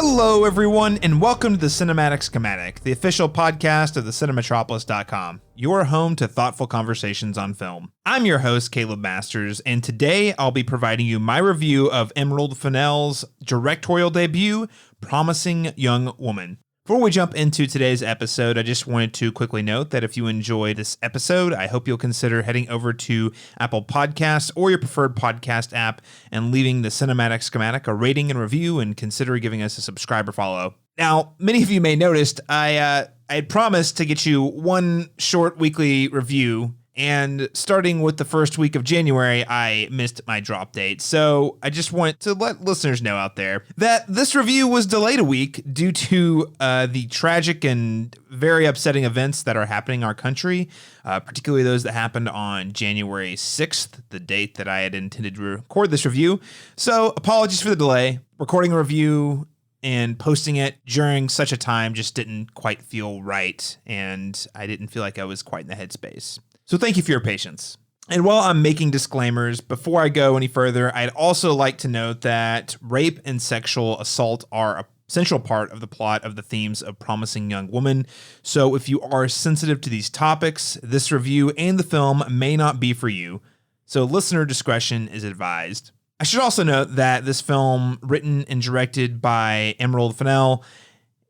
Hello, everyone, and welcome to the Cinematic Schematic, the official podcast of thecinematropolis.com, your home to thoughtful conversations on film. I'm your host, Caleb Masters, and today I'll be providing you my review of Emerald Fennell's directorial debut, Promising Young Woman. Before we jump into today's episode, I just wanted to quickly note that if you enjoyed this episode, I hope you'll consider heading over to Apple Podcasts or your preferred podcast app and leaving the Cinematic Schematic a rating and review and consider giving us a subscribe or follow. Now, many of you may noticed I had promised to get you one short weekly review, and starting with the first week of January, I missed my drop date. So I just want to let listeners know out there that this review was delayed a week due to the tragic and very upsetting events that are happening in our country, particularly those that happened on January 6th, the date that I had intended to record this review. So apologies for the delay. Recording a review and posting it during such a time just didn't quite feel right, and I didn't feel like I was quite in the headspace. So thank you for your patience. And while I'm making disclaimers, before I go any further, I'd also like to note that rape and sexual assault are a central part of the plot of the themes of Promising Young Woman. So if you are sensitive to these topics, this review and the film may not be for you. So listener discretion is advised. I should also note that this film, written and directed by Emerald Fennell,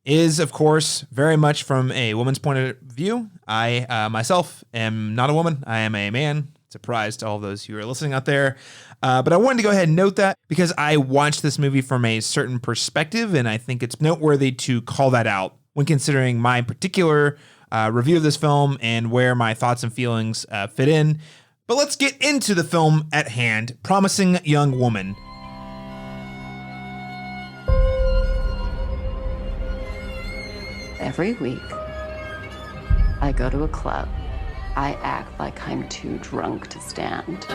is, of course, very much from a woman's point of view. I myself am not a woman. I am a man. Surprise to all those who are listening out there. But I wanted to go ahead and note that because I watched this movie from a certain perspective, and I think it's noteworthy to call that out when considering my particular review of this film and where my thoughts and feelings fit in. But let's get into the film at hand, Promising Young Woman. Every week, I go to a club. I act like I'm too drunk to stand.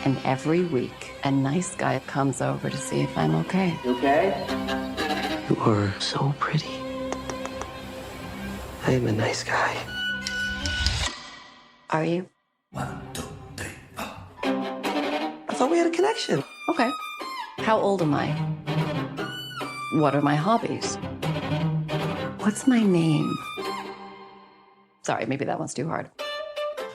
And every week, a nice guy comes over to see if I'm okay. You okay? You are so pretty. I am a nice guy. Are you? 1, 2, 3, 4. I thought we had a connection. Okay. How old am I? What are my hobbies? What's my name? Sorry, maybe that one's too hard.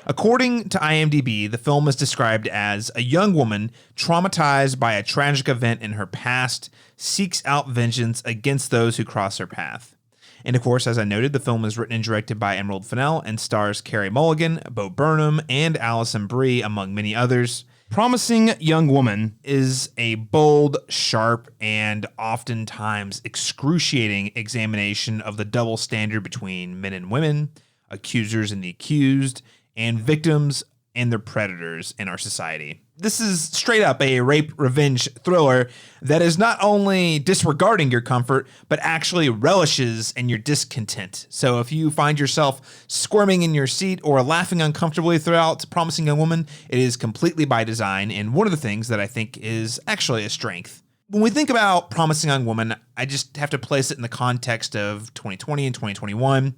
According to IMDb, the film is described as a young woman traumatized by a tragic event in her past seeks out vengeance against those who cross her path. And of course, as I noted, the film is written and directed by Emerald Fennell and stars Carey Mulligan, Bo Burnham, and Alison Brie, among many others. Promising Young Woman is a bold, sharp, and oftentimes excruciating examination of the double standard between men and women, accusers and the accused, and victims and their predators in our society. This is straight up a rape revenge thriller that is not only disregarding your comfort, but actually relishes in your discontent. So if you find yourself squirming in your seat or laughing uncomfortably throughout Promising Young Woman, it is completely by design, and one of the things that I think is actually a strength. When we think about Promising Young Woman, I just have to place it in the context of 2020 and 2021.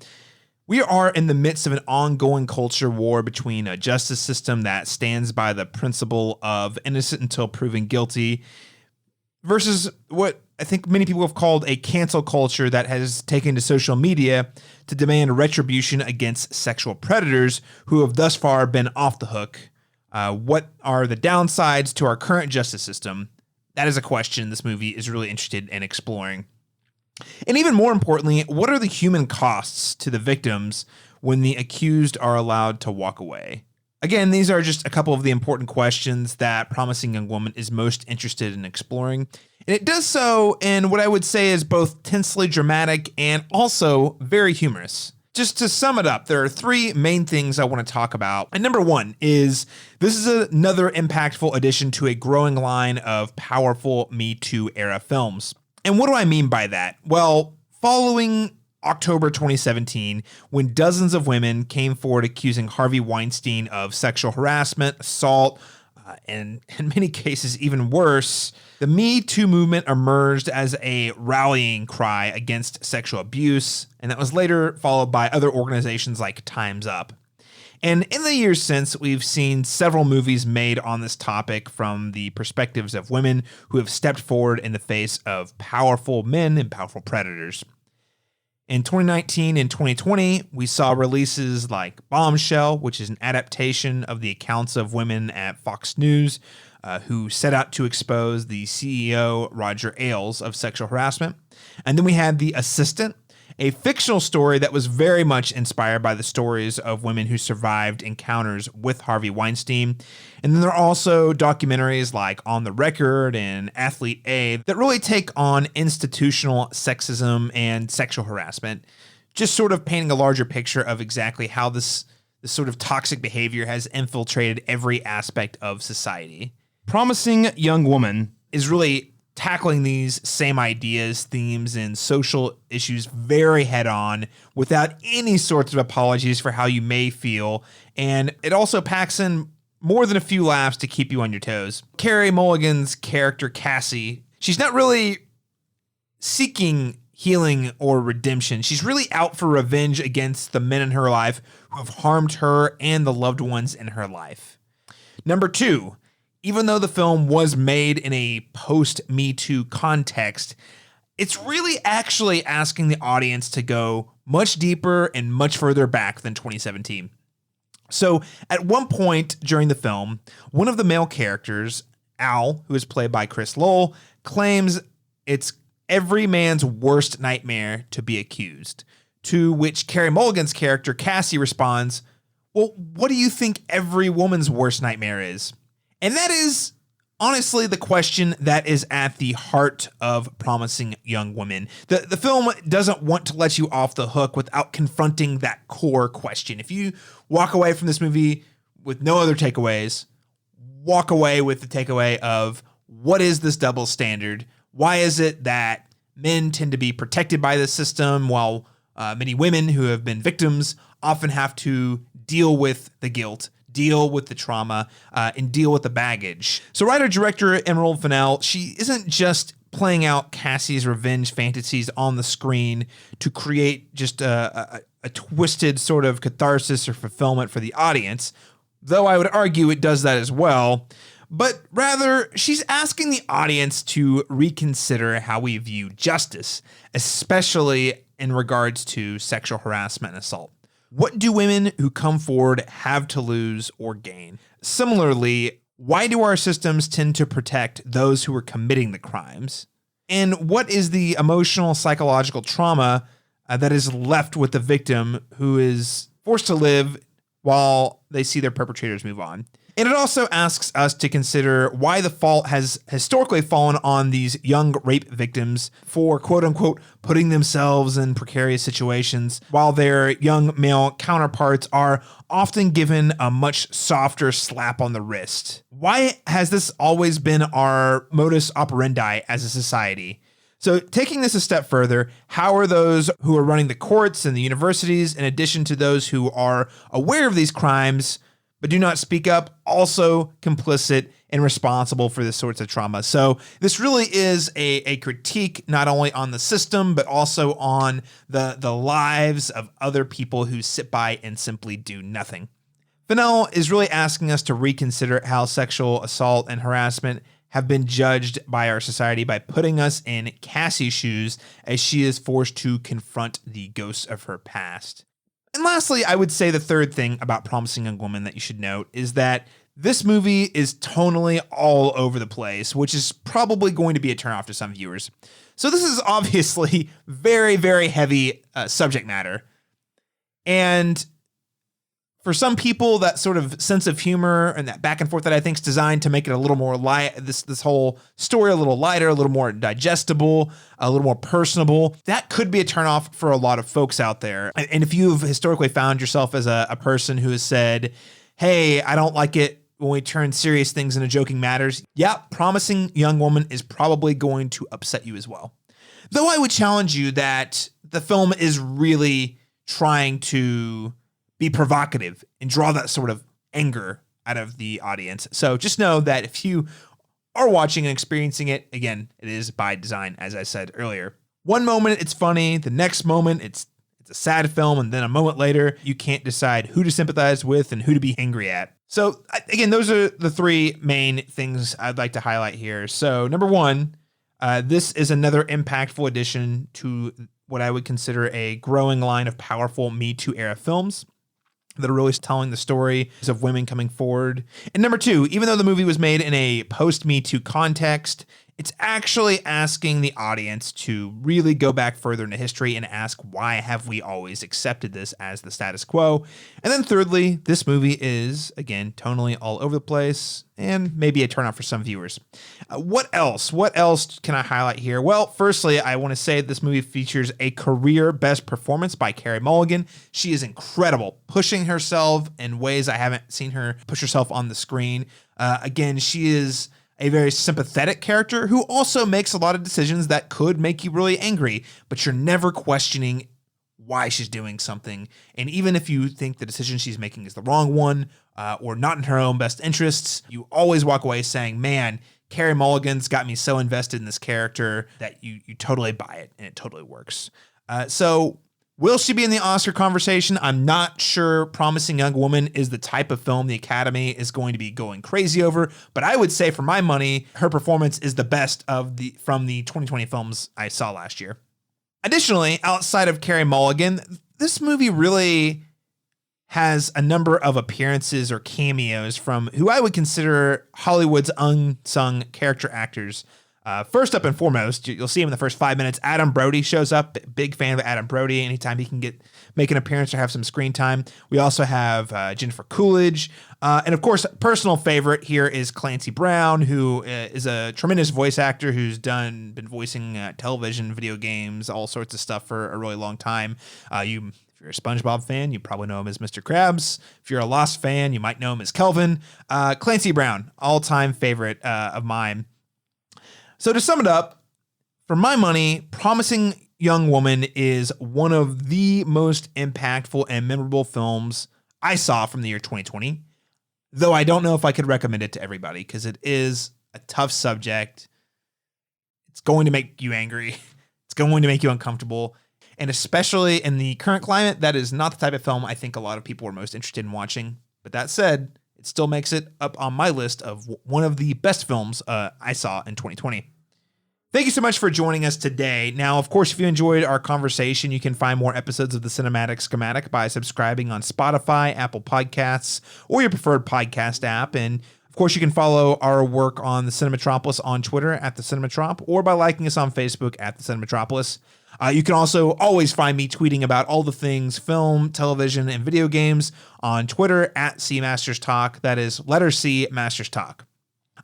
We are in the midst of an ongoing culture war between a justice system that stands by the principle of innocent until proven guilty versus what I think many people have called a cancel culture that has taken to social media to demand retribution against sexual predators who have thus far been off the hook. What are the downsides to our current justice system? That is a question this movie is really interested in exploring. And even more importantly, what are the human costs to the victims when the accused are allowed to walk away? Again, these are just a couple of the important questions that Promising Young Woman is most interested in exploring. And it does so in what I would say is both tensely dramatic and also very humorous. Just to sum it up, there are three main things I want to talk about. And number one is this is another impactful addition to a growing line of powerful Me Too era films. And what do I mean by that? Well, following October 2017, when dozens of women came forward accusing Harvey Weinstein of sexual harassment, assault, and in many cases even worse, the Me Too movement emerged as a rallying cry against sexual abuse, and that was later followed by other organizations like Time's Up. And in the years since, we've seen several movies made on this topic from the perspectives of women who have stepped forward in the face of powerful men and powerful predators. In 2019 and 2020, we saw releases like Bombshell, which is an adaptation of the accounts of women at Fox News who set out to expose the CEO, Roger Ailes, of sexual harassment. And then we had The Assistant, a fictional story that was very much inspired by the stories of women who survived encounters with Harvey Weinstein. And then there are also documentaries like On the Record and Athlete A that really take on institutional sexism and sexual harassment, just sort of painting a larger picture of exactly how this sort of toxic behavior has infiltrated every aspect of society. Promising Young Woman is really tackling these same ideas, themes, and social issues very head on without any sorts of apologies for how you may feel. And it also packs in more than a few laughs to keep you on your toes. Carey Mulligan's character, Cassie, she's not really seeking healing or redemption. She's really out for revenge against the men in her life who have harmed her and the loved ones in her life. Number 2, even though the film was made in a post-Me Too context, it's really actually asking the audience to go much deeper and much further back than 2017. So at one point during the film, one of the male characters, Al, who is played by Chris Lowell, claims it's every man's worst nightmare to be accused, to which Carey Mulligan's character, Cassie, responds, well, what do you think every woman's worst nightmare is? And that is honestly the question that is at the heart of Promising Young Women. The film doesn't want to let you off the hook without confronting that core question. If you walk away from this movie with no other takeaways, walk away with the takeaway of what is this double standard? Why is it that men tend to be protected by the system while many women who have been victims often have to deal with the guilt, deal with the trauma, and deal with the baggage? So writer-director Emerald Fennell, she isn't just playing out Cassie's revenge fantasies on the screen to create just a twisted sort of catharsis or fulfillment for the audience, though I would argue it does that as well. But rather, she's asking the audience to reconsider how we view justice, especially in regards to sexual harassment and assault. What do women who come forward have to lose or gain? Similarly, why do our systems tend to protect those who are committing the crimes? And what is the emotional, psychological trauma that is left with the victim who is forced to live while they see their perpetrators move on? And it also asks us to consider why the fault has historically fallen on these young rape victims for, quote unquote, putting themselves in precarious situations, while their young male counterparts are often given a much softer slap on the wrist. Why has this always been our modus operandi as a society? So taking this a step further, how are those who are running the courts and the universities, in addition to those who are aware of these crimes but do not speak up, also complicit and responsible for this sorts of trauma? So this really is a critique not only on the system, but also on the lives of other people who sit by and simply do nothing. Fennell is really asking us to reconsider how sexual assault and harassment have been judged by our society by putting us in Cassie's shoes as she is forced to confront the ghosts of her past. And lastly, I would say the third thing about Promising Young Woman that you should note is that this movie is tonally all over the place, which is probably going to be a turnoff to some viewers. So this is obviously very, very heavy subject matter. And for some people, that sort of sense of humor and that back and forth that I think is designed to make it a little more light, this whole story a little lighter, a little more digestible, a little more personable, that could be a turnoff for a lot of folks out there. And if you've historically found yourself as a person who has said, hey, I don't like it when we turn serious things into joking matters, yeah, Promising Young Woman is probably going to upset you as well. Though I would challenge you that the film is really trying to be provocative and draw that sort of anger out of the audience. So just know that if you are watching and experiencing it, again, it is by design, as I said earlier. One moment it's funny, the next moment it's It's a sad film, and then a moment later, you can't decide who to sympathize with and who to be angry at. So again, those are the three main things I'd like to highlight here. So number one, this is another impactful addition to what I would consider a growing line of powerful Me Too era films that are really telling the story of women coming forward. And number two, even though the movie was made in a post-Me Too context, it's actually asking the audience to really go back further into history and ask, why have we always accepted this as the status quo? And then thirdly, this movie is, again, tonally all over the place and maybe a turnoff for some viewers. What else? What else can I highlight here? Well, firstly, I want to say this movie features a career best performance by Carey Mulligan. She is incredible, pushing herself in ways I haven't seen her push herself on the screen. Again, she is a very sympathetic character who also makes a lot of decisions that could make you really angry, but you're never questioning why she's doing something. And even if you think the decision she's making is the wrong one or not in her own best interests, you always walk away saying, man, Carey Mulligan's got me so invested in this character that you totally buy it and it totally works. So will she be in the Oscar conversation? I'm not sure Promising Young Woman is the type of film the Academy is going to be going crazy over, but I would say for my money, her performance is the best from the 2020 films I saw last year. Additionally, outside of Carey Mulligan, this movie really has a number of appearances or cameos from who I would consider Hollywood's unsung character actors. First up and foremost, you'll see him in the first 5 minutes. Adam Brody shows up. Big fan of Adam Brody. Anytime he can make an appearance or have some screen time. We also have Jennifer Coolidge. And of course, personal favorite here is Clancy Brown, who is a tremendous voice actor who's been voicing television, video games, all sorts of stuff for a really long time. If you're a SpongeBob fan, you probably know him as Mr. Krabs. If you're a Lost fan, you might know him as Kelvin. Clancy Brown, all-time favorite of mine. So to sum it up, for my money, Promising Young Woman is one of the most impactful and memorable films I saw from the year 2020, though I don't know if I could recommend it to everybody because it is a tough subject. It's going to make you angry. It's going to make you uncomfortable. And especially in the current climate, that is not the type of film I think a lot of people are most interested in watching. But that said, it still makes it up on my list of one of the best films I saw in 2020. Thank you so much for joining us today. Now, of course, if you enjoyed our conversation, you can find more episodes of the Cinematic Schematic by subscribing on Spotify, Apple Podcasts, or your preferred podcast app. And of course, you can follow our work on the Cinematropolis on Twitter at the Cinematrop, or by liking us on Facebook at the Cinematropolis. You can also always find me tweeting about all the things film, television, and video games on Twitter at CMastersTalk. That is letter C, Masters Talk.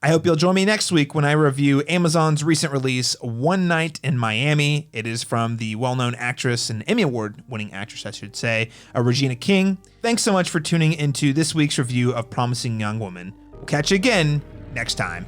I hope you'll join me next week when I review Amazon's recent release, One Night in Miami. It is from the well-known actress and Emmy Award-winning actress, I should say, Regina King. Thanks so much for tuning into this week's review of Promising Young Woman. We'll catch you again next time.